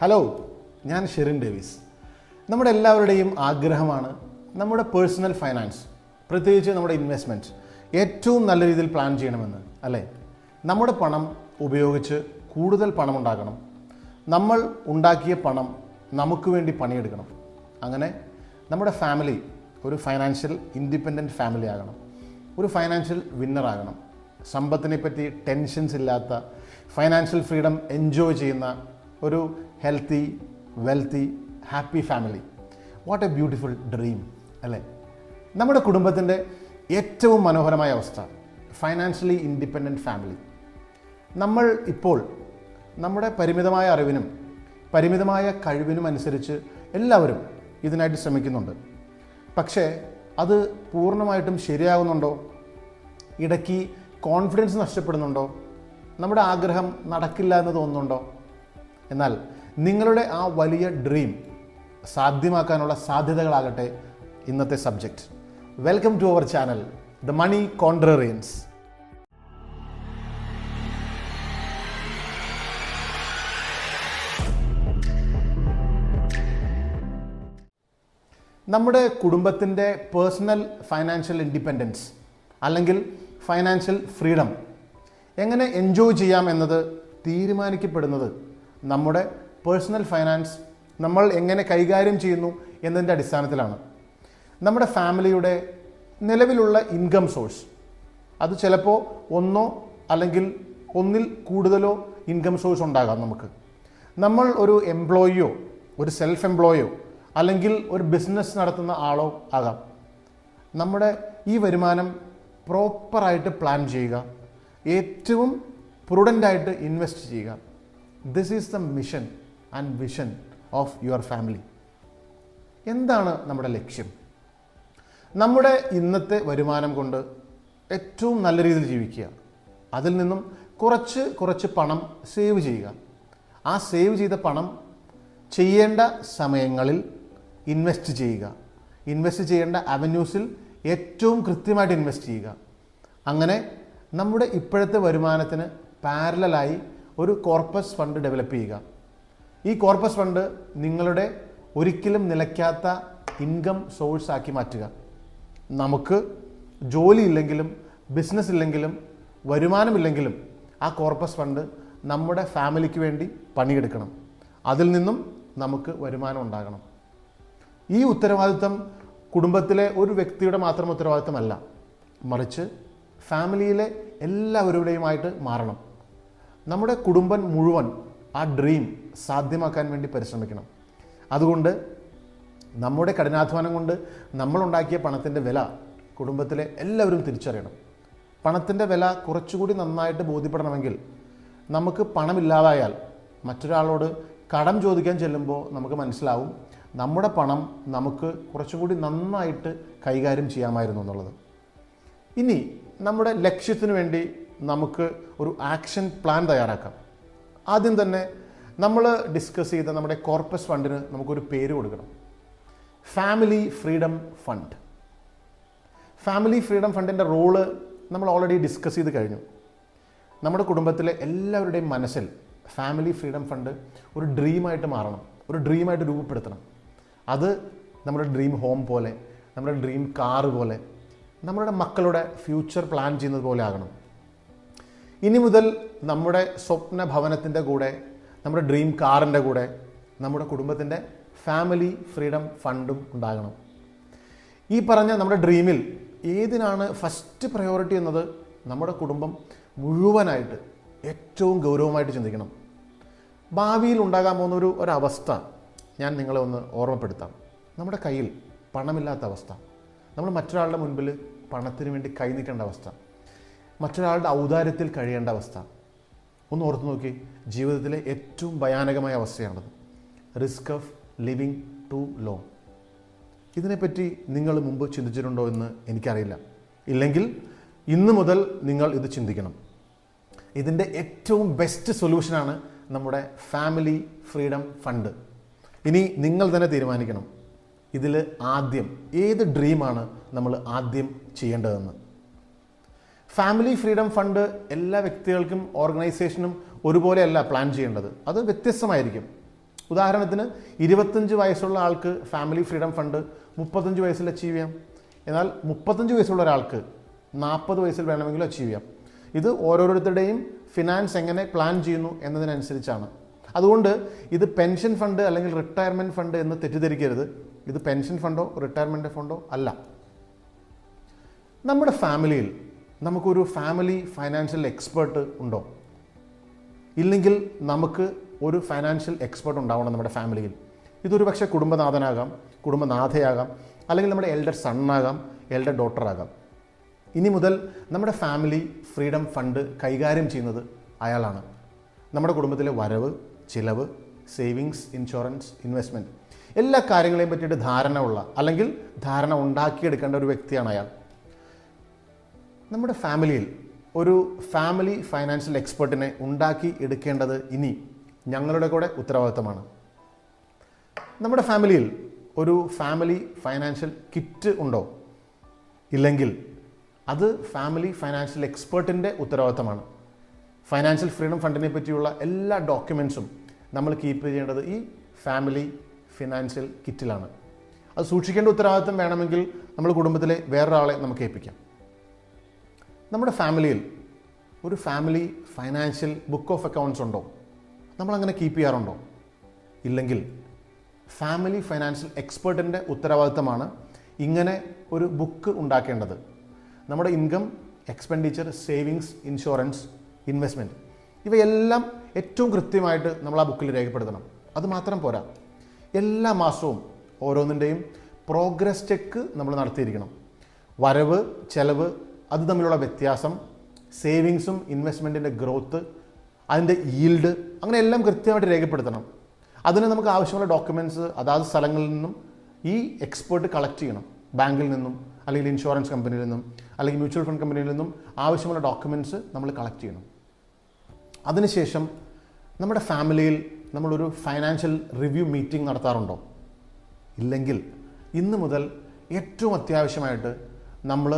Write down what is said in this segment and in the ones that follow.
Hello, ഞാൻ Sherin Davis. നമ്മുടെ എല്ലാവരുടെയും ആഗ്രഹമാണ് നമ്മുടെ പേഴ്സണൽ ഫൈനാൻസ്, പ്രത്യേകിച്ച് നമ്മുടെ ഇൻവെസ്റ്റ്മെൻറ്റ് ഏറ്റവും നല്ല രീതിയിൽ പ്ലാൻ ചെയ്യണമെന്ന്, അല്ലേ? നമ്മുടെ പണം ഉപയോഗിച്ച് കൂടുതൽ പണം ഉണ്ടാക്കണം. നമ്മൾ ഉണ്ടാക്കിയ പണം നമുക്ക് വേണ്ടി പണിയെടുക്കണം. അങ്ങനെ നമ്മുടെ ഫാമിലി ഒരു ഫൈനാൻഷ്യൽ ഇൻഡിപെൻഡൻറ്റ് ഫാമിലി ആകണം, ഒരു ഫൈനാൻഷ്യൽ വിന്നർ ആകണം. സമ്പത്തിനെ പറ്റി ടെൻഷൻസ് ഇല്ലാത്ത, ഫൈനാൻഷ്യൽ ഫ്രീഡം എൻജോയ് ചെയ്യുന്ന ഒരു healthy, wealthy, happy family. What A beautiful dream, അല്ലേ? നമ്മുടെ കുടുംബത്തിൻ്റെ ഏറ്റവും മനോഹരമായ അവസ്ഥ ഫൈനാൻഷ്യലി ഇൻഡിപെൻഡൻറ്റ് ഫാമിലി. നമ്മൾ ഇപ്പോൾ നമ്മുടെ പരിമിതമായ അറിവിനും പരിമിതമായ കഴിവിനും അനുസരിച്ച് എല്ലാവരും ഇതിനായിട്ട് ശ്രമിക്കുന്നുണ്ട്. പക്ഷേ അത് പൂർണ്ണമായിട്ടും ശരിയാകുന്നുണ്ടോ? ഇടയ്ക്ക് കോൺഫിഡൻസ് നഷ്ടപ്പെടുന്നുണ്ടോ? നമ്മുടെ ആഗ്രഹം നടക്കില്ല എന്ന് തോന്നുന്നുണ്ടോ? എന്നാൽ നിങ്ങളുടെ ആ വലിയ ഡ്രീം സാധ്യമാക്കാനുള്ള സാധ്യതകളാകട്ടെ ഇന്നത്തെ subject. Welcome to our channel the money contrarians. നമ്മുടെ കുടുംബത്തിൻ്റെ പേഴ്സണൽ ഫൈനാൻഷ്യൽ ഇൻഡിപെൻഡൻസ് അല്ലെങ്കിൽ ഫൈനാൻഷ്യൽ ഫ്രീഡം എങ്ങനെ എൻജോയ് ചെയ്യാം എന്നത് തീരുമാനിക്കപ്പെടുന്നത് നമ്മുടെ പേഴ്സണൽ ഫൈനാൻസ് നമ്മൾ എങ്ങനെ കൈകാര്യം ചെയ്യുന്നു എന്നതിൻ്റെ അടിസ്ഥാനത്തിലാണ്. നമ്മുടെ ഫാമിലിയുടെ നിലവിലുള്ള ഇൻകം സോഴ്സ്, അത് ചിലപ്പോൾ ഒന്നോ അല്ലെങ്കിൽ ഒന്നിൽ കൂടുതലോ ഇൻകം സോഴ്സ് ഉണ്ടാകാം. നമ്മൾ ഒരു എംപ്ലോയിയോ ഒരു സെൽഫ് എംപ്ലോയിയോ അല്ലെങ്കിൽ ഒരു ബിസിനസ് നടത്തുന്ന ആളോ ആകാം. നമ്മുടെ ഈ വരുമാനം പ്രോപ്പറായിട്ട് പ്ലാൻ ചെയ്യുക, ഏറ്റവും പ്രൂഡൻ്റായിട്ട് ഇൻവെസ്റ്റ് ചെയ്യുക. This is the mission and vision of your family. എന്താണ് നമ്മുടെ ലക്ഷ്യം? നമ്മുടെ ഇന്നത്തെ വരുമാനം കൊണ്ട് ഏറ്റവും നല്ല രീതിയിൽ ജീവിക്കുക, അതിൽ നിന്നും കുറച്ച് പണം സേവ് ചെയ്യുക. ആ സേവ് ചെയ്ത പണം ചെയ്യേണ്ട സമയങ്ങളിൽ ഇൻവെസ്റ്റ് ചെയ്യുക. ഇൻവെസ്റ്റ് ചെയ്യേണ്ട അവന്യൂസിൽ ഏറ്റവും കൃത്യമായിട്ട് ഇൻവെസ്റ്റ് ചെയ്യുക. അങ്ങനെ നമ്മുടെ ഇപ്പോഴത്തെ വരുമാനത്തിന് പാരലലായി ഒരു കോർപ്പസ് ഫണ്ട് ഡെവലപ്പ് ചെയ്യുക. ഈ കോർപ്പസ് ഫണ്ട് നിങ്ങളുടെ ഒരിക്കലും നിലയ്ക്കാത്ത ഇൻകം സോഴ്സ് ആക്കി മാറ്റുക. നമുക്ക് ജോലി ഇല്ലെങ്കിലും ബിസിനസ് ഇല്ലെങ്കിലും വരുമാനമില്ലെങ്കിലും ആ കോർപ്പസ് ഫണ്ട് നമ്മുടെ ഫാമിലിക്ക് വേണ്ടി പണിയെടുക്കണം. അതിൽ നിന്നും നമുക്ക് വരുമാനം ഉണ്ടാകണം. ഈ ഉത്തരവാദിത്തം കുടുംബത്തിലെ ഒരു വ്യക്തിയുടെ മാത്രം ഉത്തരവാദിത്തമല്ല, മറിച്ച് ഫാമിലിയിലെ എല്ലാവരുടെയുമായിട്ട് മാറണം. നമ്മുടെ കുടുംബം മുഴുവൻ ആ ഡ്രീം സാധ്യമാക്കാൻ വേണ്ടി പരിശ്രമിക്കണം. അതുകൊണ്ട് നമ്മുടെ കഠിനാധ്വാനം കൊണ്ട് നമ്മളുണ്ടാക്കിയ പണത്തിൻ്റെ വില കുടുംബത്തിലെ എല്ലാവരും തിരിച്ചറിയണം. പണത്തിൻ്റെ വില കുറച്ചുകൂടി നന്നായിട്ട് ബോധ്യപ്പെടണമെങ്കിൽ നമുക്ക് പണമില്ലാതായാൽ മറ്റൊരാളോട് കടം ചോദിക്കാൻ ചെല്ലുമ്പോൾ നമുക്ക് മനസ്സിലാവും നമ്മുടെ പണം നമുക്ക് കുറച്ചുകൂടി നന്നായിട്ട് കൈകാര്യം ചെയ്യാമായിരുന്നു എന്നുള്ളത്. ഇനി നമ്മുടെ ലക്ഷ്യത്തിനു വേണ്ടി നമുക്ക് ഒരു ആക്ഷൻ പ്ലാൻ തയ്യാറാക്കാം. ആദ്യം തന്നെ നമ്മൾ ഡിസ്കസ് ചെയ്ത നമ്മുടെ കോർപ്പസ് ഫണ്ടിന് നമുക്കൊരു പേര് കൊടുക്കണം. Family freedom fund. Family freedom ഫണ്ടിൻ്റെ റോള് നമ്മൾ ഓൾറെഡി ഡിസ്കസ് ചെയ്ത് കഴിഞ്ഞു. നമ്മുടെ കുടുംബത്തിലെ എല്ലാവരുടെയും മനസ്സിൽ ഫാമിലി ഫ്രീഡം ഫണ്ട് ഒരു ഡ്രീമായിട്ട് മാറണം, ഒരു ഡ്രീമായിട്ട് രൂപപ്പെടുത്തണം. അത് നമ്മുടെ ഡ്രീം ഹോം പോലെ, നമ്മുടെ ഡ്രീം കാറ് പോലെ, നമ്മുടെ മക്കളുടെ ഫ്യൂച്ചർ പ്ലാൻ ചെയ്യുന്നത് പോലെ ആകണം. ഇനി മുതൽ നമ്മുടെ സ്വപ്ന ഭവനത്തിൻ്റെ കൂടെ, നമ്മുടെ ഡ്രീം കാറിൻ്റെ കൂടെ നമ്മുടെ കുടുംബത്തിൻ്റെ ഫാമിലി ഫ്രീഡം ഫണ്ടും ഉണ്ടാകണം. ഈ പറഞ്ഞ നമ്മുടെ ഡ്രീമിൽ ഏതിനാണ് ഫസ്റ്റ് പ്രയോറിറ്റി എന്നത് നമ്മുടെ കുടുംബം മുഴുവനായിട്ട് ഏറ്റവും ഗൗരവമായിട്ട് ചിന്തിക്കണം. ഭാവിയിൽ ഉണ്ടാകാൻ പോകുന്ന ഒരവസ്ഥ ഞാൻ നിങ്ങളെ ഒന്ന് ഓർമ്മപ്പെടുത്താം. നമ്മുടെ കയ്യിൽ പണമില്ലാത്ത അവസ്ഥ, നമ്മൾ മറ്റൊരാളുടെ മുൻപിൽ പണത്തിന് വേണ്ടി കൈ നീട്ടേണ്ട അവസ്ഥ, മറ്റൊരാളുടെ ഔദാര്യത്തിൽ കഴിയേണ്ട അവസ്ഥ. ഒന്ന് ഓർത്ത് നോക്കി, ജീവിതത്തിലെ ഏറ്റവും ഭയാനകമായ അവസ്ഥയാണത്. Risk of living too long. ഇതിനെപ്പറ്റി നിങ്ങൾ മുമ്പ് ചിന്തിച്ചിട്ടുണ്ടോ എന്ന് എനിക്കറിയില്ല. ഇല്ലെങ്കിൽ ഇന്ന് മുതൽ നിങ്ങൾ ഇത് ചിന്തിക്കണം. ഇതിൻ്റെ ഏറ്റവും ബെസ്റ്റ് സൊല്യൂഷനാണ് നമ്മുടെ ഫാമിലി ഫ്രീഡം ഫണ്ട്. ഇനി നിങ്ങൾ തന്നെ തീരുമാനിക്കണം ഇതിൽ ആദ്യം ഏത് ഡ്രീമാണ് നമ്മൾ ആദ്യം ചെയ്യേണ്ടതെന്ന്. ഫാമിലി ഫ്രീഡം ഫണ്ട് എല്ലാ വ്യക്തികൾക്കും ഓർഗനൈസേഷനും ഒരുപോലെയല്ല പ്ലാൻ ചെയ്യേണ്ടത്. അത് വ്യത്യസ്തമായിരിക്കും. ഉദാഹരണത്തിന് 25 വയസ്സുള്ള ആൾക്ക് ഫാമിലി ഫ്രീഡം ഫണ്ട് 35 വയസ്സിൽ അച്ചീവ് ചെയ്യാം. എന്നാൽ 35 വയസ്സുള്ള ഒരാൾക്ക് 40 വയസ്സിൽ വേണമെങ്കിലും അച്ചീവ് ചെയ്യാം. ഇത് ഓരോരുത്തരുടെയും ഫിനാൻസ് എങ്ങനെ പ്ലാൻ ചെയ്യുന്നു എന്നതിനനുസരിച്ചാണ്. അതുകൊണ്ട് ഇത് പെൻഷൻ ഫണ്ട് അല്ലെങ്കിൽ റിട്ടയർമെൻറ്റ് ഫണ്ട് എന്ന് തെറ്റിദ്ധരിക്കരുത്. ഇത് പെൻഷൻ ഫണ്ടോ റിട്ടയർമെൻറ്റ് ഫണ്ടോ അല്ല. നമ്മുടെ ഫാമിലിയിൽ നമുക്കൊരു ഫാമിലി ഫൈനാൻഷ്യൽ എക്സ്പേർട്ട് ഉണ്ടോ? ഇല്ലെങ്കിൽ നമുക്ക് ഒരു ഫൈനാൻഷ്യൽ എക്സ്പേർട്ട് ഉണ്ടാവണം നമ്മുടെ ഫാമിലിയിൽ. ഇതൊരു പക്ഷേ കുടുംബനാഥനാകാം, കുടുംബനാഥയാകാം, അല്ലെങ്കിൽ നമ്മുടെ എൽഡർ സണ്ണാകാം, എൽഡർ ഡോട്ടറാകാം. ഇനി മുതൽ നമ്മുടെ ഫാമിലി ഫ്രീഡം ഫണ്ട് കൈകാര്യം ചെയ്യുന്നത് അയാളാണ്. നമ്മുടെ കുടുംബത്തിലെ വരവ്, ചിലവ്, സേവിങ്സ്, ഇൻഷുറൻസ്, ഇൻവെസ്റ്റ്മെൻറ്റ് എല്ലാ കാര്യങ്ങളെയും പറ്റിയിട്ട് ധാരണ ഉള്ള അല്ലെങ്കിൽ ധാരണ ഉണ്ടാക്കിയെടുക്കേണ്ട ഒരു വ്യക്തിയാണ് അയാൾ. നമ്മുടെ ഫാമിലിയിൽ ഒരു ഫാമിലി ഫൈനാൻഷ്യൽ എക്സ്പേർട്ടിനെ ഉണ്ടാക്കി എടുക്കേണ്ടത് ഇനി ഞങ്ങളുടെ കൂടെ ഉത്തരവാദിത്തമാണ്. നമ്മുടെ ഫാമിലിയിൽ ഒരു ഫാമിലി ഫൈനാൻഷ്യൽ കിറ്റ് ഉണ്ടോ? ഇല്ലെങ്കിൽ അത് ഫാമിലി ഫൈനാൻഷ്യൽ എക്സ്പേർട്ടിൻ്റെ ഉത്തരവാദിത്തമാണ്. ഫൈനാൻഷ്യൽ ഫ്രീഡം ഫണ്ടിനെ പറ്റിയുള്ള എല്ലാ ഡോക്യുമെൻസും നമ്മൾ കീപ്പ് ചെയ്യേണ്ടത് ഈ ഫാമിലി ഫിനാൻഷ്യൽ കിറ്റിലാണ്. അത് സൂക്ഷിക്കേണ്ട ഉത്തരവാദിത്തം വേണമെങ്കിൽ നമ്മൾ കുടുംബത്തിലെ വേറൊരാളെ നമുക്ക് ഏൽപ്പിക്കാം. നമ്മുടെ ഫാമിലിയിൽ ഒരു family financial book of accounts ഉണ്ടോ? നമ്മളങ്ങനെ കീപ്പ് ചെയ്യാറുണ്ടോ? ഇല്ലെങ്കിൽ ഫാമിലി ഫൈനാൻഷ്യൽ എക്സ്പേർട്ടിൻ്റെ ഉത്തരവാദിത്തമാണ് ഇങ്ങനെ ഒരു ബുക്ക് ഉണ്ടാക്കേണ്ടത്. നമ്മുടെ income, expenditure, savings, insurance, investment ഇവയെല്ലാം ഏറ്റവും കൃത്യമായിട്ട് നമ്മൾ ആ ബുക്കിൽ രേഖപ്പെടുത്തണം. അതുമാത്രം പോരാ, എല്ലാ മാസവും ഓരോന്നിൻ്റെയും പ്രോഗ്രസ് ചെക്ക് നമ്മൾ നടത്തിയിരിക്കണം. വരവ്, ചെലവ്, അത് തമ്മിലുള്ള വ്യത്യാസം, സേവിങ്സും ഇൻവെസ്റ്റ്മെൻറ്റിൻ്റെ ഗ്രോത്ത്, അതിൻ്റെ ഈൽഡ്, അങ്ങനെ എല്ലാം കൃത്യമായിട്ട് രേഖപ്പെടുത്തണം. അതിന് നമുക്ക് ആവശ്യമുള്ള ഡോക്യുമെൻറ്റ്സ് അതാത് സ്ഥലങ്ങളിൽ നിന്നും ഈ എക്സ്പേർട്ട് കളക്ട് ചെയ്യണം. ബാങ്കിൽ നിന്നും, അല്ലെങ്കിൽ ഇൻഷുറൻസ് കമ്പനിയിൽ നിന്നും, അല്ലെങ്കിൽ മ്യൂച്വൽ ഫണ്ട് കമ്പനിയിൽ നിന്നും ആവശ്യമുള്ള ഡോക്യുമെൻറ്റ്സ് നമ്മൾ കളക്ട് ചെയ്യണം. അതിനുശേഷം നമ്മുടെ ഫാമിലിയിൽ നമ്മളൊരു ഫൈനാൻഷ്യൽ റിവ്യൂ മീറ്റിംഗ് നടത്താറുണ്ടോ? ഇല്ലെങ്കിൽ ഇന്ന് മുതൽ ഏറ്റവും അത്യാവശ്യമായിട്ട് നമ്മൾ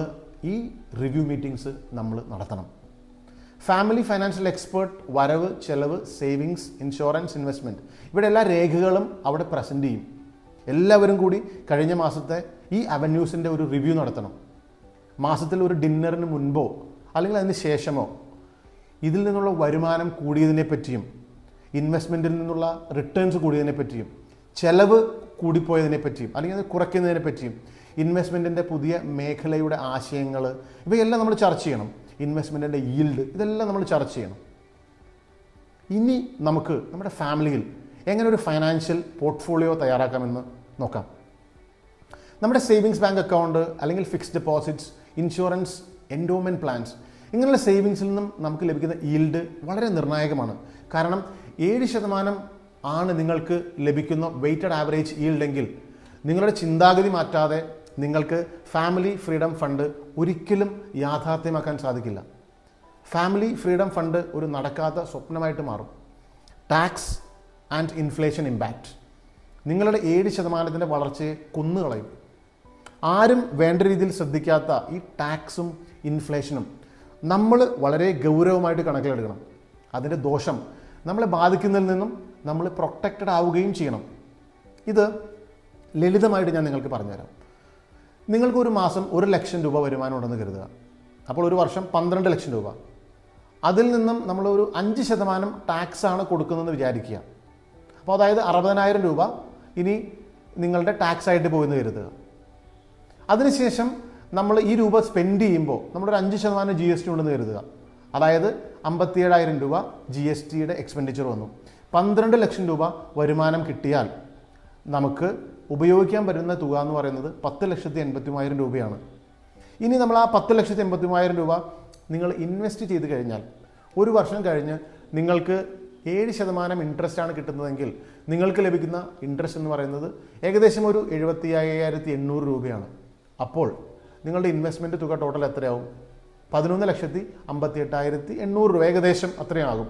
ഈ റിവ്യൂ മീറ്റിംഗ്സ് നമ്മൾ നടത്തണം. ഫാമിലി ഫൈനാൻഷ്യൽ എക്സ്പേർട്ട് വരവ്, ചെലവ്, സേവിങ്സ്, ഇൻഷുറൻസ്, ഇൻവെസ്റ്റ്മെൻറ്റ് ഇവിടെ എല്ലാ രേഖകളും അവിടെ പ്രസൻറ്റ് ചെയ്യും. എല്ലാവരും കൂടി കഴിഞ്ഞ മാസത്തെ ഈ അവന്യൂസിൻ്റെ ഒരു റിവ്യൂ നടത്തണം. മാസത്തിൽ ഒരു ഡിന്നറിന് മുൻപോ അല്ലെങ്കിൽ അതിന് ശേഷമോ ഇതിൽ നിന്നുള്ള വരുമാനം കൂടിയതിനെ പറ്റിയും, ഇൻവെസ്റ്റ്മെൻറ്റിൽ നിന്നുള്ള റിട്ടേൺസ് കൂടിയതിനെ പറ്റിയും, ചെലവ് കൂടിപ്പോയതിനെ പറ്റിയും അല്ലെങ്കിൽ അത് കുറയ്ക്കുന്നതിനെ പറ്റിയും, ഇൻവെസ്റ്റ്മെൻറ്റിൻ്റെ പുതിയ മേഖലയുടെ ആശയങ്ങൾ ഇവയെല്ലാം നമ്മൾ ചർച്ച ചെയ്യണം. ഇൻവെസ്റ്റ്മെൻറ്റിൻ്റെ ഈൽഡ് ഇതെല്ലാം നമ്മൾ ചർച്ച ചെയ്യണം. ഇനി നമുക്ക് നമ്മുടെ ഫാമിലിയിൽ എങ്ങനെ ഒരു ഫൈനാൻഷ്യൽ പോർട്ട്ഫോളിയോ തയ്യാറാക്കാമെന്ന് നോക്കാം. നമ്മുടെ സേവിങ്സ് ബാങ്ക് അക്കൗണ്ട് അല്ലെങ്കിൽ fixed deposits, insurance, endowment plans ഇങ്ങനെയുള്ള സേവിങ്സിൽ നിന്നും നമുക്ക് ലഭിക്കുന്ന ഈൽഡ് വളരെ നിർണായകമാണ്. കാരണം 7% ആണ് നിങ്ങൾക്ക് ലഭിക്കുന്ന വെയ്റ്റഡ് ആവറേജ് ഈൽഡ് എങ്കിൽ നിങ്ങളുടെ ചിന്താഗതി മാറ്റാതെ നിങ്ങൾക്ക് ഫാമിലി ഫ്രീഡം ഫണ്ട് ഒരിക്കലും യാഥാർത്ഥ്യമാക്കാൻ സാധിക്കില്ല. ഫാമിലി ഫ്രീഡം ഫണ്ട് ഒരു നടക്കാത്ത സ്വപ്നമായിട്ട് മാറും. ടാക്സ് ആൻഡ് ഇൻഫ്ലേഷൻ ഇമ്പാക്റ്റ് നിങ്ങളുടെ 7% വളർച്ചയെ കൊന്നുകളയും. ആരും വേണ്ട രീതിയിൽ ശ്രദ്ധിക്കാത്ത ഈ ടാക്സും ഇൻഫ്ലേഷനും നമ്മൾ വളരെ ഗൗരവമായിട്ട് കണക്കിലെടുക്കണം. അതിൻ്റെ ദോഷം നമ്മളെ ബാധിക്കുന്നതിൽ നിന്നും നമ്മൾ പ്രൊട്ടക്റ്റഡ് ആവുകയും ചെയ്യണം. ഇത് ലളിതമായിട്ട് ഞാൻ നിങ്ങൾക്ക് പറഞ്ഞുതരാം. നിങ്ങൾക്ക് ഒരു മാസം 1 ലക്ഷം രൂപ വരുമാനം ഉണ്ടെന്ന് കരുതുക. അപ്പോൾ ഒരു വർഷം 12 ലക്ഷം രൂപ. അതിൽ നിന്നും നമ്മളൊരു 5% ടാക്സാണ് കൊടുക്കുന്നതെന്ന് വിചാരിക്കുക. അപ്പോൾ അതായത് 60,000 രൂപ ഇനി നിങ്ങളുടെ ടാക്സ് ആയിട്ട് പോയെന്ന് കരുതുക. അതിനുശേഷം നമ്മൾ ഈ രൂപ സ്പെൻഡ് ചെയ്യുമ്പോൾ നമ്മളൊരു 5% GST ഉണ്ടെന്ന് കരുതുക. അതായത് 57,000 രൂപ GSTയുടെ എക്സ്പെൻഡിച്ചർ വന്നു. 12 ലക്ഷം രൂപ വരുമാനം കിട്ടിയാൽ നമുക്ക് ഉപയോഗിക്കാൻ പറ്റുന്ന തുക എന്ന് പറയുന്നത് 10,83,000 രൂപയാണ്. ഇനി നമ്മൾ ആ 10,83,000 രൂപ നിങ്ങൾ ഇൻവെസ്റ്റ് ചെയ്ത് കഴിഞ്ഞാൽ ഒരു വർഷം കഴിഞ്ഞ് നിങ്ങൾക്ക് 7% ഇൻട്രസ്റ്റ് ആണ് കിട്ടുന്നതെങ്കിൽ നിങ്ങൾക്ക് ലഭിക്കുന്ന ഇൻട്രസ്റ്റ് എന്ന് പറയുന്നത് ഏകദേശം ഒരു 75,800 രൂപയാണ്. അപ്പോൾ നിങ്ങളുടെ ഇൻവെസ്റ്റ്മെൻറ്റ് തുക ടോട്ടൽ എത്രയാവും? 11,58,800 രൂപ, ഏകദേശം അത്രയാകും.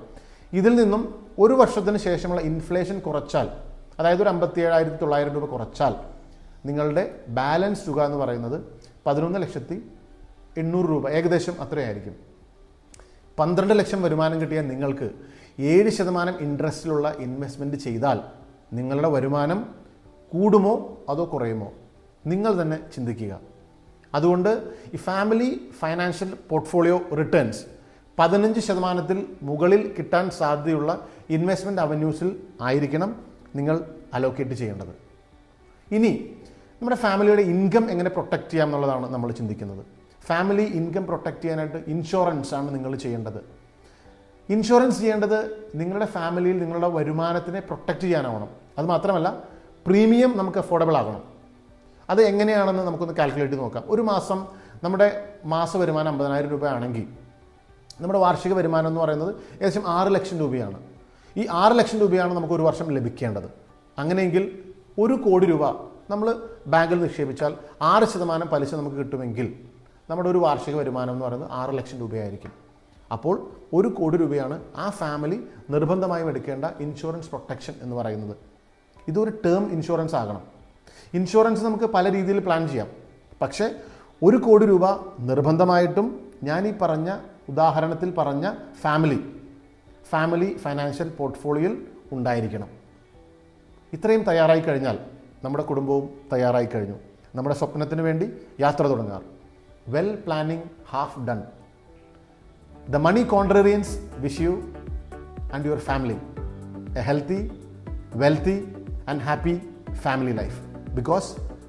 ഇതിൽ നിന്നും ഒരു വർഷത്തിന് ശേഷമുള്ള ഇൻഫ്ലേഷൻ കുറച്ചാൽ, അതായത് ഒരു 57,900 രൂപ കുറച്ചാൽ നിങ്ങളുടെ ബാലൻസ് തുക എന്ന് പറയുന്നത് 11,800 രൂപ, ഏകദേശം അത്രയായിരിക്കും. 12 ലക്ഷം വരുമാനം കിട്ടിയാൽ നിങ്ങൾക്ക് 7% ഇൻട്രസ്റ്റിലുള്ള ഇൻവെസ്റ്റ്മെൻറ്റ് ചെയ്താൽ നിങ്ങളുടെ വരുമാനം കൂടുമോ അതോ കുറയുമോ നിങ്ങൾ തന്നെ ചിന്തിക്കുക. അതുകൊണ്ട് ഈ ഫാമിലി ഫൈനാൻഷ്യൽ പോർട്ട്ഫോളിയോ റിട്ടേൺസ് 15% മുകളിൽ കിട്ടാൻ സാധ്യതയുള്ള ഇൻവെസ്റ്റ്മെൻറ്റ് അവന്യൂസിൽ ആയിരിക്കണം നിങ്ങൾ അലോക്കേറ്റ് ചെയ്യേണ്ടത്. ഇനി നമ്മുടെ ഫാമിലിയുടെ ഇൻകം എങ്ങനെ പ്രൊട്ടക്റ്റ് ചെയ്യാം എന്നുള്ളതാണ് നമ്മൾ ചിന്തിക്കുന്നത്. ഫാമിലി ഇൻകം പ്രൊട്ടക്റ്റ് ചെയ്യാനായിട്ട് ഇൻഷുറൻസ് ആണ് നിങ്ങൾ ചെയ്യേണ്ടത്. ഇൻഷുറൻസ് ചെയ്യേണ്ടത് നിങ്ങളുടെ ഫാമിലിയിൽ നിങ്ങളുടെ വരുമാനത്തിനെ പ്രൊട്ടക്റ്റ് ചെയ്യാനാവണം. അത് മാത്രമല്ല പ്രീമിയം നമുക്ക് അഫോർഡബിൾ ആകണം. അത് എങ്ങനെയാണെന്ന് നമുക്കൊന്ന് കാൽക്കുലേറ്റ് ചെയ്ത് നോക്കാം. ഒരു മാസം നമ്മുടെ മാസ വരുമാനം 50,000 രൂപ ആണെങ്കിൽ നമ്മുടെ വാർഷിക വരുമാനം എന്ന് പറയുന്നത് ഏകദേശം 6 ലക്ഷം രൂപയാണ്. ഈ 6 ലക്ഷം രൂപയാണ് നമുക്ക് ഒരു വർഷം ലഭിക്കേണ്ടത്. അങ്ങനെയെങ്കിൽ 1 കോടി രൂപ നമ്മൾ ബാങ്കിൽ നിക്ഷേപിച്ചാൽ 6% പലിശ നമുക്ക് കിട്ടുമെങ്കിൽ നമ്മുടെ ഒരു വാർഷിക വരുമാനം എന്ന് പറയുന്നത് 6 ലക്ഷം രൂപയായിരിക്കും. അപ്പോൾ 1 കോടി രൂപയാണ് ആ ഫാമിലി നിർബന്ധമായും എടുക്കേണ്ട ഇൻഷുറൻസ് പ്രൊട്ടക്ഷൻ എന്ന് പറയുന്നത്. ഇതൊരു ടേം ഇൻഷുറൻസ് ആകണം. ഇൻഷുറൻസ് നമുക്ക് പല രീതിയിൽ പ്ലാൻ ചെയ്യാം. പക്ഷേ 1 കോടി രൂപ നിർബന്ധമായിട്ടും ഞാൻ ഈ പറഞ്ഞ ഉദാഹരണത്തിൽ പറഞ്ഞ ഫാമിലി ഫൈനാൻഷ്യൽ പോർട്ട്ഫോളിയോയിൽ ഉണ്ടായിരിക്കണം. ഇത്രയും തയ്യാറായി കഴിഞ്ഞാൽ നമ്മുടെ കുടുംബവും തയ്യാറായി കഴിഞ്ഞു. നമ്മുടെ സ്വപ്നത്തിന് വേണ്ടി യാത്ര തുടങ്ങാറ്. Well planning half done. The Money Contrarians wish you and your family a healthy, wealthy and happy family life, because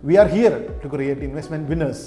we are here to create investment winners.